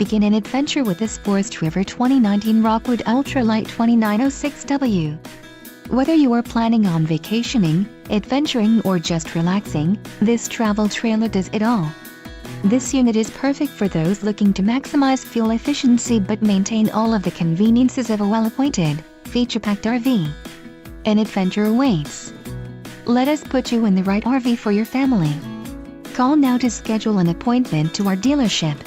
Begin an adventure with this Forest River 2019 Rockwood Ultra Lite 2906W. Whether you are planning on vacationing, adventuring or just relaxing, this travel trailer does it all. This unit is perfect for those looking to maximize fuel efficiency but maintain all of the conveniences of a well-appointed, feature-packed RV. An adventure awaits. Let us put you in the right RV for your family. Call now to schedule an appointment to our dealership.